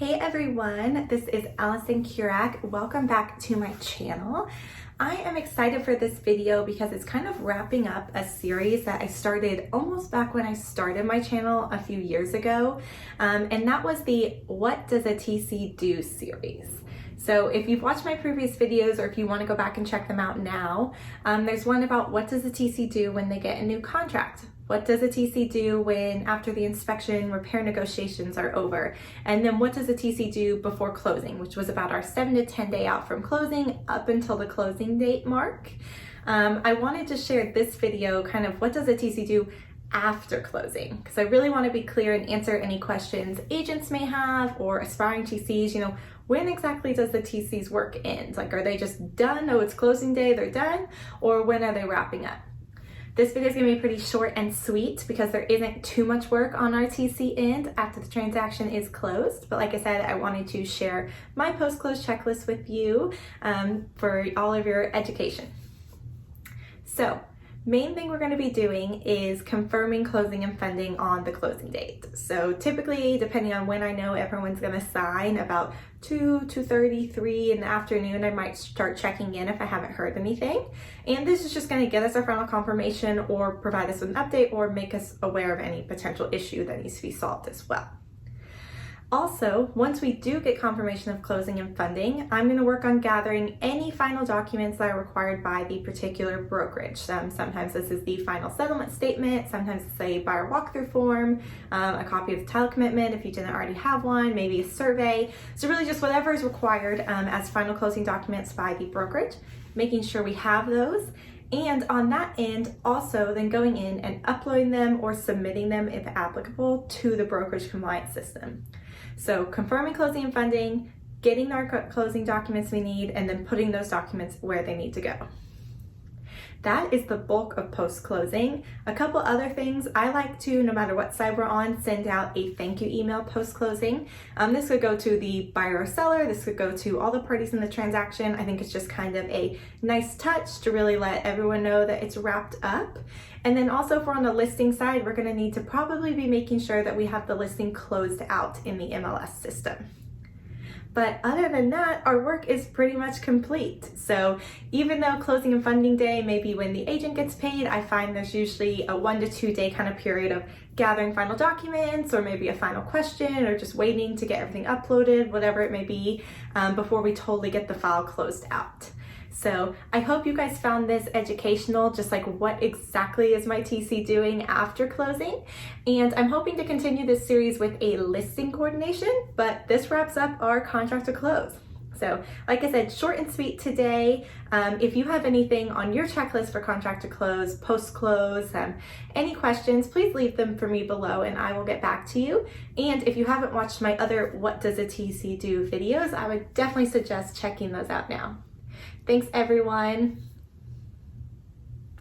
Hey everyone, this is Allison Kurak. Welcome back to my channel. I am excited for this video because it's kind of wrapping up a series that I started almost back when I started my channel a few years ago. And that was the What Does a TC Do series. So if you've watched my previous videos or if you want to go back and check them out now, there's one about what does a TC do when they get a new contract? What does a TC do when after the inspection repair negotiations are over? And then what does a TC do before closing, which was about our 7 to 10 day out from closing up until the closing date mark. I wanted to share this video kind of what does a TC do after closing, because I really want to be clear and answer any questions agents may have or aspiring TCs, when exactly does the TC's work end? Like, are they just done? Oh, it's closing day, they're done? Or when are they wrapping up? This video is going to be pretty short and sweet because there isn't too much work on our TC end after the transaction is closed. But like I said, I wanted to share my post-close checklist with you for all of your education. So, main thing we're going to be doing is confirming closing and funding on the closing date. So typically, depending on when I know everyone's going to sign, about 2:30, 3 in the afternoon, I might start checking in if I haven't heard anything. And this is just going to get us our final confirmation or provide us with an update or make us aware of any potential issue that needs to be solved as well. Also, once we do get confirmation of closing and funding, I'm going to work on gathering any final documents that are required by the particular brokerage. Sometimes this is the final settlement statement, sometimes it's a buyer walkthrough form, a copy of the title commitment if you didn't already have one, maybe a survey. So really just whatever is required as final closing documents by the brokerage, making sure we have those. And on that end, also then going in and uploading them or submitting them if applicable to the brokerage compliance system. So confirming closing and funding, getting our closing documents we need, and then putting those documents where they need to go. That is the bulk of post-closing. A couple other things, I like to, no matter what side we're on, send out a thank you email post-closing. This could go to the buyer or seller, this could go to all the parties in the transaction. I think it's just kind of a nice touch to really let everyone know that it's wrapped up. And then also if we're on the listing side, we're gonna need to probably be making sure that we have the listing closed out in the MLS system. But other than that, our work is pretty much complete. So even though closing and funding day may be when the agent gets paid, I find there's usually a 1 to 2 day kind of period of gathering final documents or maybe a final question or just waiting to get everything uploaded, whatever it may be, before we totally get the file closed out. So I hope you guys found this educational, just like what exactly is my TC doing after closing. And I'm hoping to continue this series with a listing coordination, but this wraps up our contract to close. So like I said, short and sweet today. If you have anything on your checklist for contract to close, post-close, any questions, please leave them for me below and I will get back to you. And if you haven't watched my other What Does a TC Do videos, I would definitely suggest checking those out now. Thanks everyone.